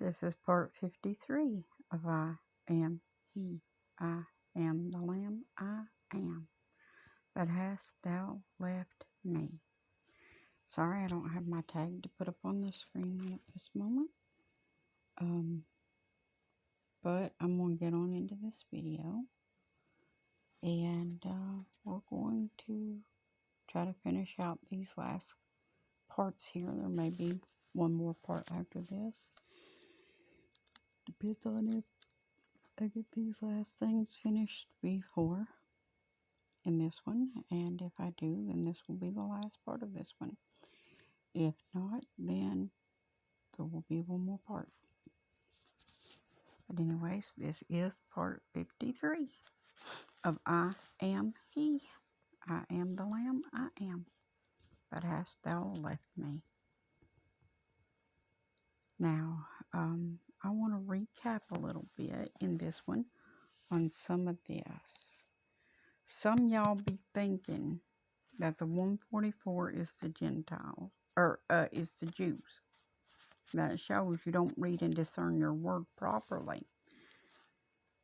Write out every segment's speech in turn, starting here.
This is part 53 of I am He. I am the Lamb. I am. But hast thou left me? Sorry, I don't have my tag to put up on the screen at this moment. But I'm going to get on into this video. And we're going to try to finish out these last parts here. There may be one more part after this. Depends on if I get these last things finished before in this one, and if I do, then this will be the last part of this one. If not, then there will be one more part. But anyways, this is part 53 of I am He. I am the Lamb, I am. But hast thou left me? Now, I want to recap a little bit in this one on some of this. Some y'all be thinking that the 144 is the Gentiles, or is the Jews. That shows you don't read and discern your word properly.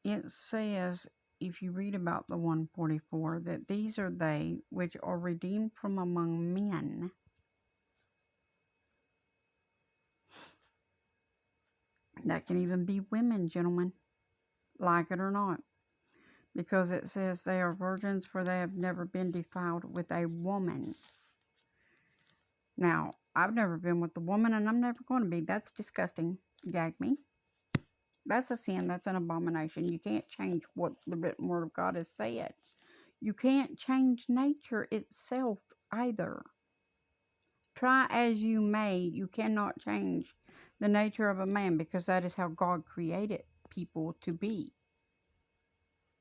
It says, if you read about the 144, that these are they which are redeemed from among men. That can even be women, gentlemen, like it or not. Because it says they are virgins, for they have never been defiled with a woman. Now, I've never been with a woman, and I'm never going to be. That's disgusting. Gag me. That's a sin. That's an abomination. You can't change what the written word of God has said. You can't change nature itself either. Try as you may, you cannot change the nature of a man, because that is how God created people to be.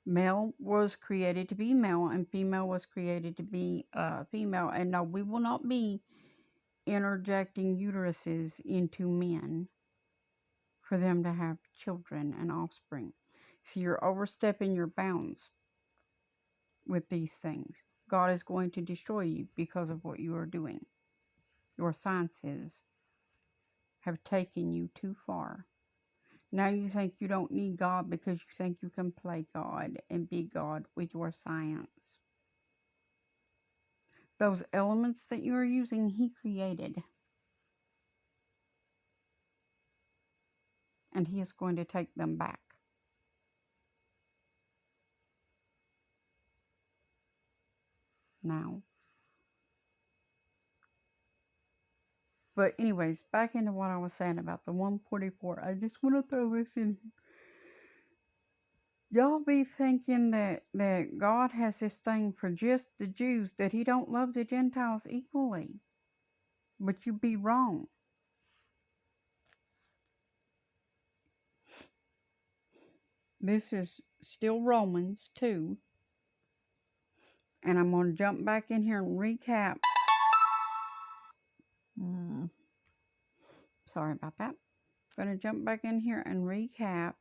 Male was created to be male, and female was created to be female. And no, we will not be interjecting uteruses into men for them to have children and offspring. So you're overstepping your bounds with these things. God is going to destroy you because of what you are doing. Your sciences have taken you too far. Now you think you don't need God because you think you can play God and be God with your science. Those elements that you are using, He created. And He is going to take them back. Now. But anyways, back into what I was saying about the 144. I just want to throw this in. Y'all be thinking that God has this thing for just the Jews, that He don't love the Gentiles equally. But you be wrong. This is still Romans 2. And I'm going to jump back in here and recap. Sorry about that. I'm going to jump back in here and recap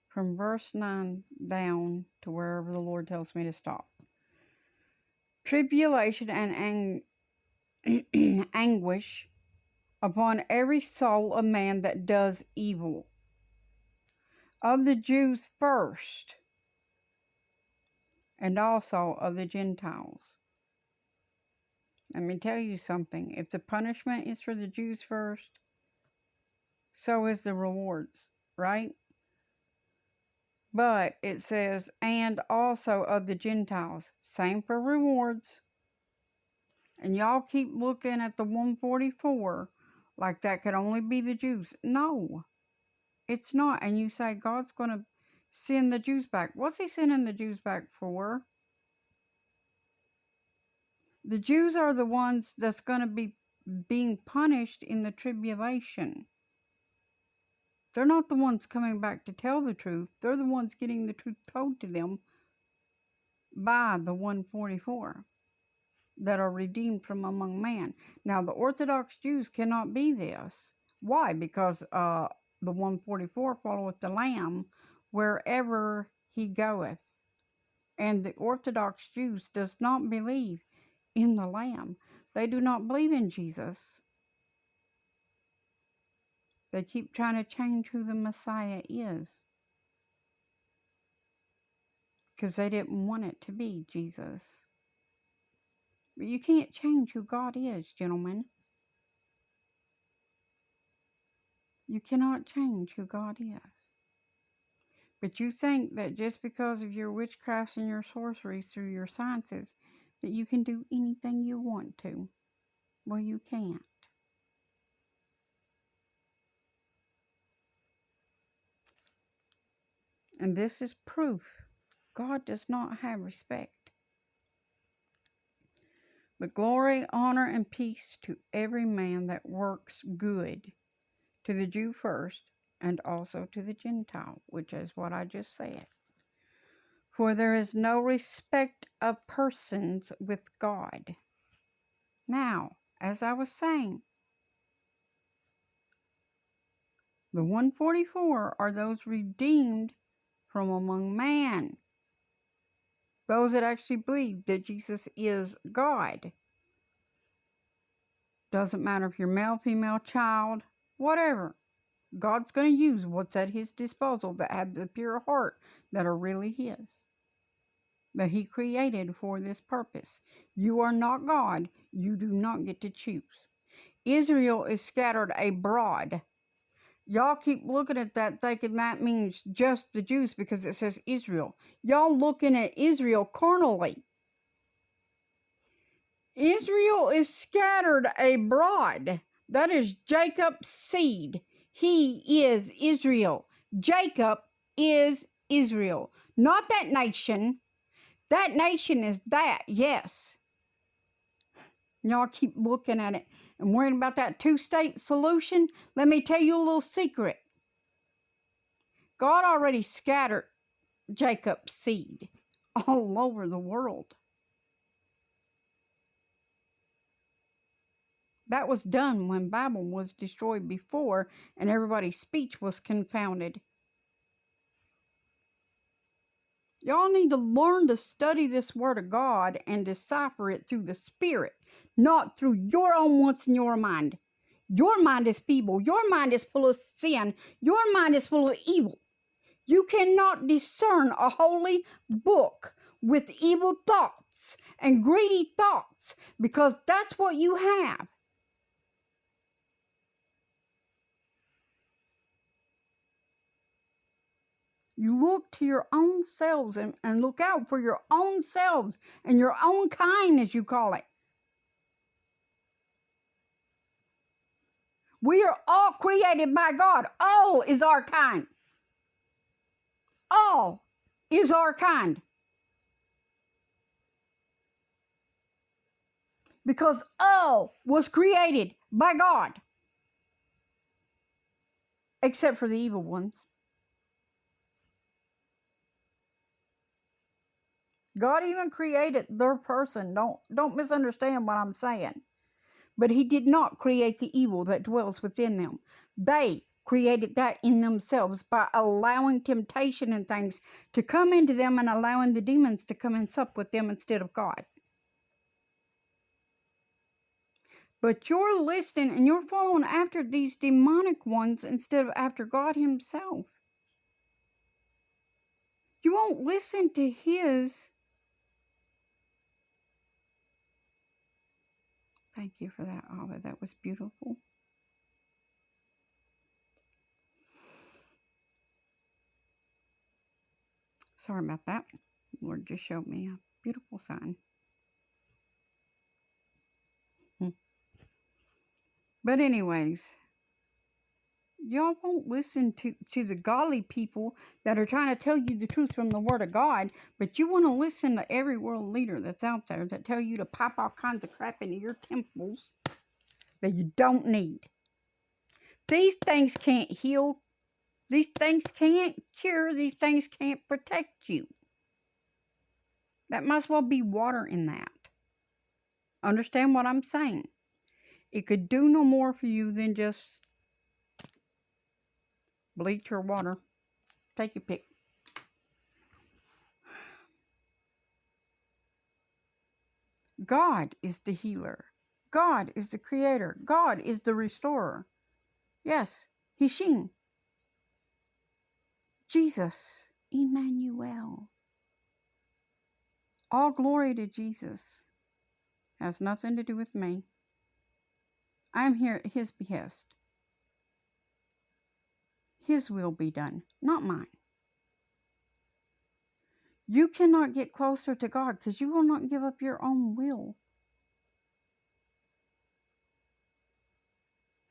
from verse 9 down to wherever the Lord tells me to stop. Tribulation and anguish upon every soul of man that does evil, of the Jews first, and also of the Gentiles. Let me tell you something. If the punishment is for the Jews first, so is the rewards, right? But it says, and also of the Gentiles. Same for rewards. And y'all keep looking at the 144 like that could only be the Jews. No, it's not. And you say God's going to send the Jews back. What's He sending the Jews back for? The Jews are the ones that's going to be being punished in the tribulation. They're not the ones coming back to tell the truth. They're the ones getting the truth told to them by the 144 that are redeemed from among man. Now, the Orthodox Jews cannot be this. Why? Because the 144 followeth the Lamb wherever he goeth. And the Orthodox Jews does not believe in the Lamb. They do not believe in Jesus. They keep trying to change who the Messiah is because they didn't want it to be Jesus. But you can't change who God is, gentlemen. You cannot change who God is. But you think that just because of your witchcrafts and your sorceries through your sciences, that you can do anything you want to. Well, you can't. And this is proof. God does not have respect. But glory, honor, and peace to every man that works good, to the Jew first, and also to the Gentile, which is what I just said. For there is no respect of persons with God. Now, as I was saying, the 144 are those redeemed from among man. Those that actually believe that Jesus is God. Doesn't matter if you're male, female, child, whatever. God's going to use what's at his disposal that have the pure heart that are really his. That he created for this purpose. You are not God. You do not get to choose. Israel is scattered abroad. Y'all keep looking at that thinking that means just the Jews because it says Israel. Y'all looking at Israel carnally. Israel is scattered abroad. That is Jacob's seed. He is Israel. Jacob is Israel. Not that nation. That nation is that, yes. Y'all keep looking at it and worrying about that two-state solution. Let me tell you a little secret. God already scattered Jacob's seed all over the world. That was done when Babel was destroyed before and everybody's speech was confounded. Y'all need to learn to study this Word of God and decipher it through the Spirit, not through your own wants in your mind. Your mind is feeble. Your mind is full of sin. Your mind is full of evil. You cannot discern a holy book with evil thoughts and greedy thoughts because that's what you have. You look to your own selves and look out for your own selves and your own kind, as you call it. We are all created by God. All is our kind. All is our kind. Because all was created by God. Except for the evil ones. God even created their person. Don't misunderstand what I'm saying. But he did not create the evil that dwells within them. They created that in themselves by allowing temptation and things to come into them and allowing the demons to come and sup with them instead of God. But you're listening and you're following after these demonic ones instead of after God himself. You won't listen to his. Thank you for that, Abba. That was beautiful. Sorry about that. The Lord just showed me a beautiful sign. But anyways, y'all won't listen to the godly people that are trying to tell you the truth from the Word of God, but you want to listen to every world leader that's out there that tell you to pop all kinds of crap into your temples that you don't need. These things can't heal. These things can't cure. These things can't protect you. That might as well be water in that. Understand what I'm saying? It could do no more for you than just bleach or water. Take your pick. God is the healer. God is the creator. God is the restorer. Yes, Hishin. Jesus, Emmanuel. All glory to Jesus. Has nothing to do with me. I am here at his behest. His will be done, not mine. You cannot get closer to God because you will not give up your own will.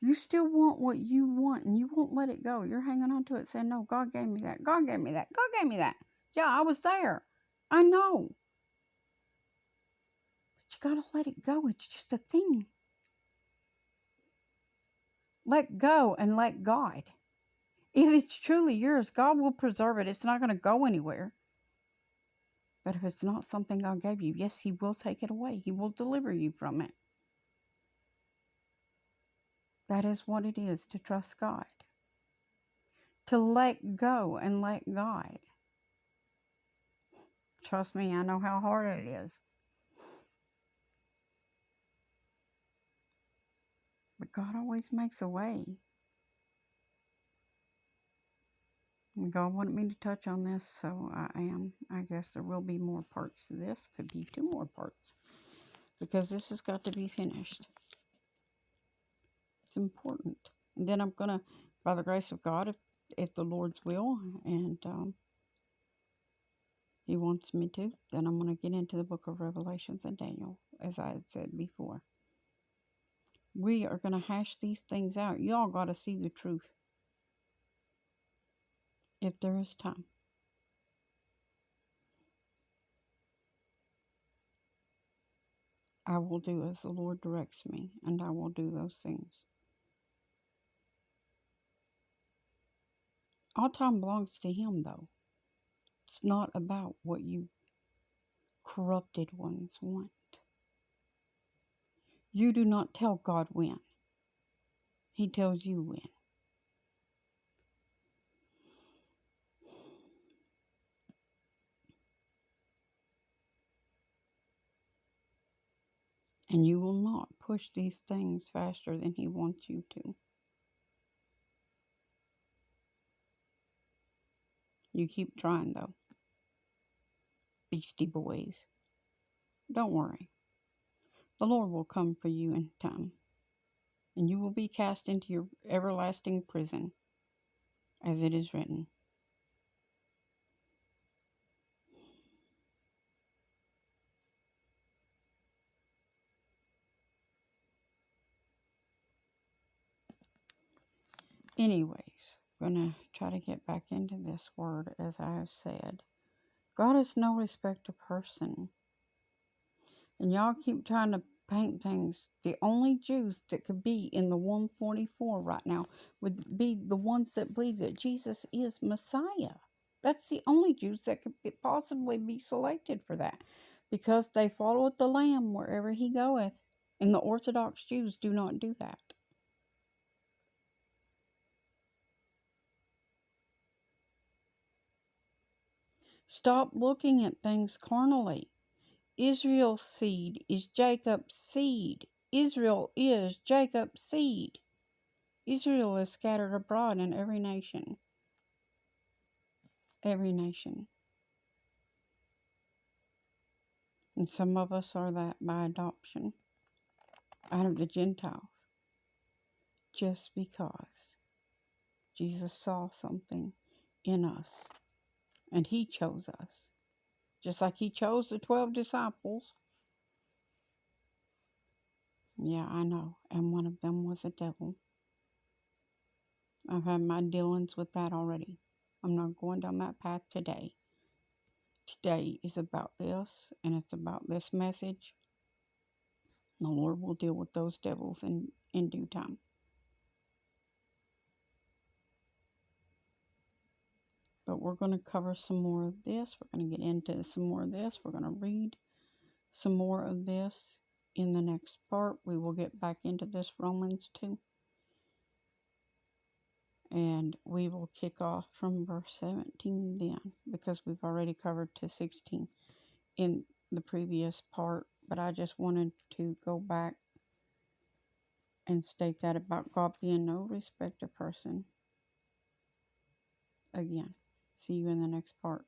You still want what you want and you won't let it go. You're hanging on to it saying, no, God gave me that. God gave me that. God gave me that. Yeah, I was there. I know. But you got to let it go. It's just a thing. Let go and let God. If it's truly yours, God will preserve it. It's not going to go anywhere. But if it's not something God gave you, yes, He will take it away. He will deliver you from it. That is what it is to trust God. To let go and let God. Trust me, I know how hard it is. But God always makes a way. And God wanted me to touch on this, so I am. I guess there will be more parts to this. Could be 2 more parts. Because this has got to be finished. It's important. And then I'm going to, by the grace of God, if the Lord's will, and He wants me to, then I'm going to get into the book of Revelations and Daniel, as I had said before. We are going to hash these things out. Y'all got to see the truth. If there is time. I will do as the Lord directs me, and I will do those things. All time belongs to Him, though. It's not about what you corrupted ones want. You do not tell God when. He tells you when. And you will not push these things faster than He wants you to. You keep trying, though. Beastie boys. Don't worry. The Lord will come for you in time. And you will be cast into your everlasting prison, as it is written. Anyways, I'm going to try to get back into this word, as I have said. God is no respecter of person. And y'all keep trying to paint things. The only Jews that could be in the 144 right now would be the ones that believe that Jesus is Messiah. That's the only Jews that could possibly be selected for that. Because they follow the Lamb wherever He goeth. And the Orthodox Jews do not do that. Stop looking at things carnally. Israel's seed is Jacob's seed. Israel is Jacob's seed. Israel is scattered abroad in every nation. Every nation. And some of us are that by adoption. Out of the Gentiles. Just because Jesus saw something in us. And He chose us. Just like He chose the 12 disciples. Yeah, I know. And one of them was a devil. I've had my dealings with that already. I'm not going down that path today. Today is about this, and it's about this message. The Lord will deal with those devils in due time. But we're going to cover some more of this. We're going to get into some more of this. We're going to read some more of this in the next part. We will get back into this Romans 2. And we will kick off from verse 17 then, because we've already covered to 16 in the previous part. But I just wanted to go back and state that about God being no respecter person again. See you in the next part.